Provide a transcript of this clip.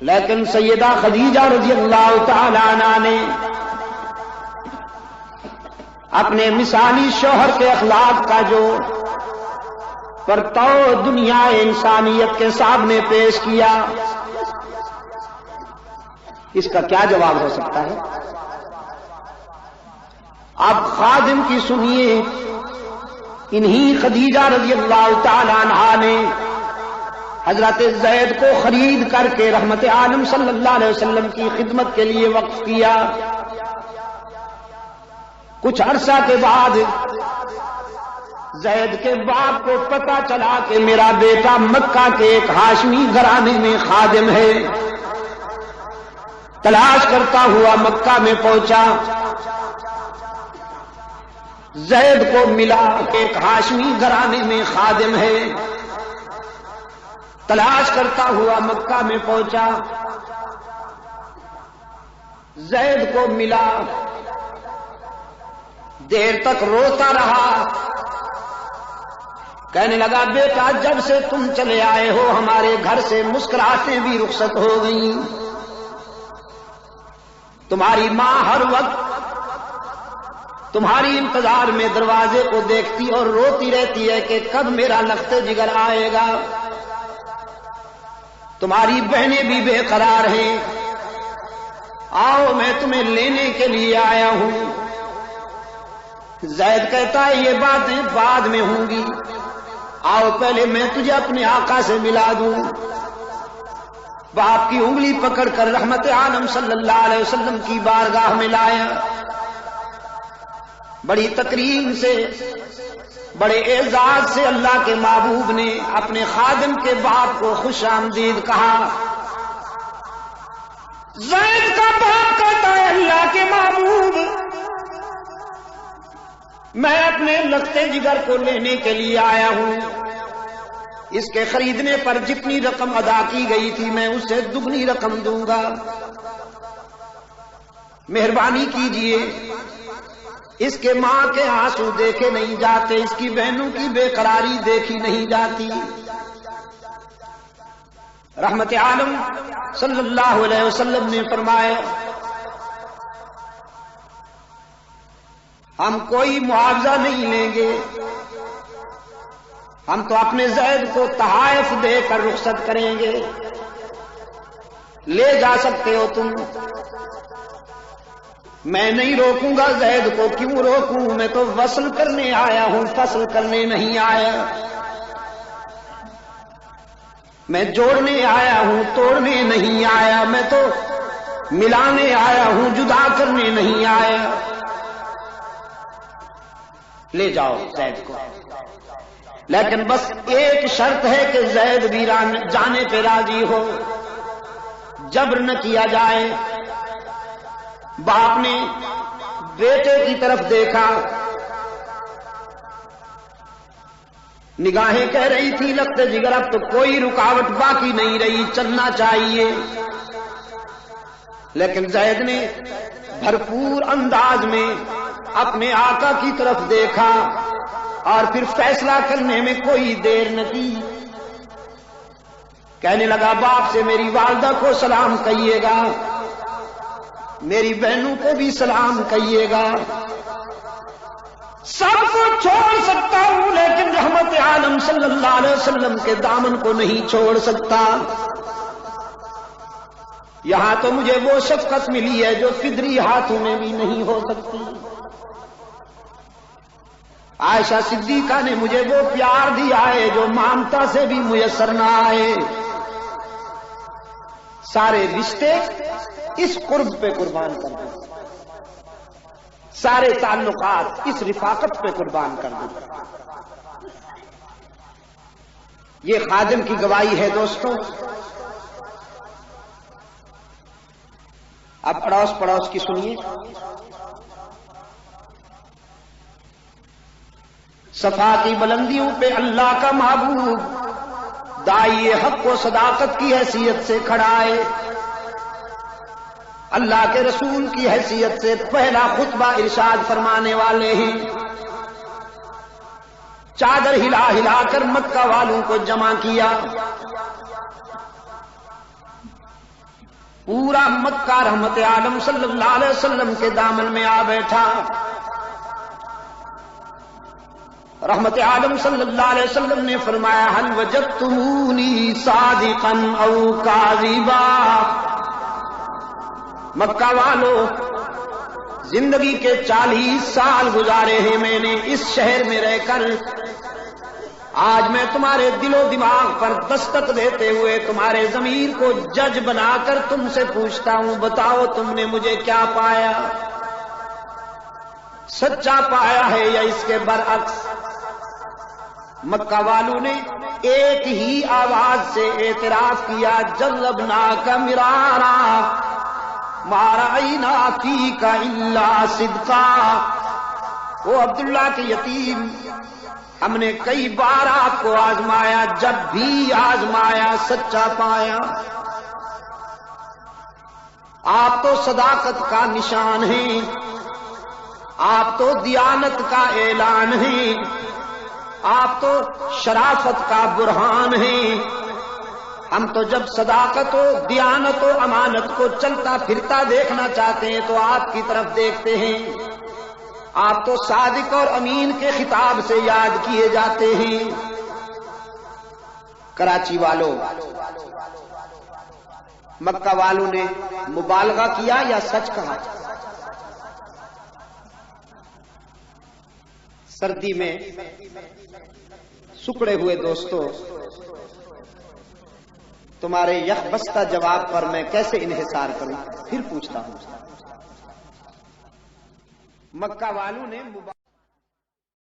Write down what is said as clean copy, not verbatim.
لیکن سیدہ خدیجہ رضی اللہ تعالی عنہا نے اپنے مثالی شوہر کے اخلاق کا جو پرتو دنیا انسانیت کے سامنے پیش کیا، اس کا کیا جواب ہو سکتا ہے؟ اب خادم کی سنیے، انہی خدیجہ رضی اللہ تعالی عنہا نے حضرت زید کو خرید کر کے رحمت عالم صلی اللہ علیہ وسلم کی خدمت کے لیے وقف کیا۔ کچھ عرصہ کے بعد زید کے باپ کو پتہ چلا کہ میرا بیٹا مکہ کے ایک ہاشمی گھرانے میں خادم ہے۔ تلاش کرتا ہوا مکہ میں پہنچا، زید کو ملا ایک ہاشمی گھرانے میں خادم ہے۔ تلاش کرتا ہوا مکہ میں پہنچا، زید کو ملا، دیر تک روتا رہا، کہنے لگا بیٹا جب سے تم چلے آئے ہو ہمارے گھر سے مسکراہٹیں بھی رخصت ہو گئیں۔ تمہاری ماں ہر وقت تمہاری انتظار میں دروازے کو دیکھتی اور روتی رہتی ہے کہ کب میرا لخت جگر آئے گا۔ تمہاری بہنیں بھی بے قرار ہیں، آؤ میں تمہیں لینے کے لیے آیا ہوں۔ زید کہتا ہے یہ باتیں بعد میں ہوں گی، آؤ پہلے میں تجھے اپنے آقا سے ملا دوں۔ باپ کی انگلی پکڑ کر رحمت عالم صلی اللہ علیہ وسلم کی بارگاہ میں لایا، بڑی تکریم سے، بڑے اعزاز سے اللہ کے محبوب نے اپنے خادم کے باپ کو خوش آمدید کہا۔ زید کا باپ کہتا ہے اللہ کے محبوب میں اپنے لخت جگر کو لینے کے لیے آیا ہوں، اس کے خریدنے پر جتنی رقم ادا کی گئی تھی میں اسے دگنی رقم دوں گا، مہربانی کیجئے۔ اس کے ماں کے آنسو دیکھے نہیں جاتے، اس کی بہنوں کی بے قراری دیکھی نہیں جاتی۔ رحمت عالم صلی اللہ علیہ وسلم نے فرمایا ہم کوئی معاوضہ نہیں لیں گے، ہم تو اپنے زید کو تحائف دے کر رخصت کریں گے، لے جا سکتے ہو تم، میں نہیں روکوں گا زید کو۔ کیوں روکوں؟ میں تو وصل کرنے آیا ہوں، فصل کرنے نہیں آیا، میں جوڑنے آیا ہوں، توڑنے نہیں آیا، میں تو ملانے آیا ہوں، جدا کرنے نہیں آیا، لے جاؤ زید کو۔ لیکن بس ایک شرط ہے کہ زید بھی جانے پہ راضی ہو، جبر نہ کیا جائے۔ باپ نے بیٹے کی طرف دیکھا، نگاہیں کہہ رہی تھی لخت جگر اب تو کوئی رکاوٹ باقی نہیں رہی، چلنا چاہیے۔ لیکن زید نے بھرپور انداز میں اپنے آقا کی طرف دیکھا اور پھر فیصلہ کرنے میں کوئی دیر نہ کی، کہنے لگا باپ سے میری والدہ کو سلام کہیے گا، میری بہنوں کو بھی سلام کہیے گا، سب کو چھوڑ سکتا ہوں لیکن رحمت عالم صلی اللہ علیہ وسلم کے دامن کو نہیں چھوڑ سکتا۔ یہاں تو مجھے وہ شفقت ملی ہے جو فدری ہاتھوں میں بھی نہیں ہو سکتی۔ عائشہ صدیقہ نے مجھے وہ پیار دیا ہے جو مامتا سے بھی میسر نہ آئے۔ سارے رشتے اس قرب پہ قربان کر دیں، سارے تعلقات اس رفاقت پہ قربان کر دیں۔ یہ خادم کی گواہی ہے دوستوں۔ اب اڑوس پڑوس کی سنیے۔ صفا کی بلندیوں پہ اللہ کا محبوب داعی حق و صداقت کی حیثیت سے کھڑا ہے، اللہ کے رسول کی حیثیت سے پہلا خطبہ ارشاد فرمانے والے ہیں۔ چادر ہلا ہلا کر مکہ والوں کو جمع کیا، پورا مکہ رحمت عالم صلی اللہ علیہ وسلم کے دامن میں آ بیٹھا. رحمت عالم صلی اللہ علیہ وسلم نے فرمایا هل وجدتمونی صادقا او کاذبا. مکہ والو، زندگی کے 40 سال گزارے ہیں میں نے اس شہر میں رہ کر. آج میں تمہارے دل و دماغ پر دستک دیتے ہوئے تمہارے ضمیر کو جج بنا کر تم سے پوچھتا ہوں، بتاؤ تم نے مجھے کیا پایا؟ سچا پایا ہے یا اس کے برعکس؟ مکہ والوں نے ایک ہی آواز سے اعتراف کیا، جربناک مرارا ما رأینا فیک الا صدقا. وہ عبداللہ کے یتیم، ہم نے کئی بار آپ کو آزمایا، جب بھی آزمایا سچا پایا. آپ تو صداقت کا نشان ہیں، آپ تو دیانت کا اعلان ہیں، آپ تو شرافت کا برہان ہیں. ہم تو جب صداقت و دیانت و امانت کو چلتا پھرتا دیکھنا چاہتے ہیں تو آپ کی طرف دیکھتے ہیں. آپ تو صادق اور امین کے خطاب سے یاد کیے جاتے ہیں. کراچی والوں، مکہ والوں نے مبالغہ کیا یا سچ کہا؟ سردی میں سکڑے ہوئے دوستوں، تمہارے یک بستہ جواب پر میں کیسے انحصار کروں؟ پھر پوچھتا ہوں، مکہ والوں نے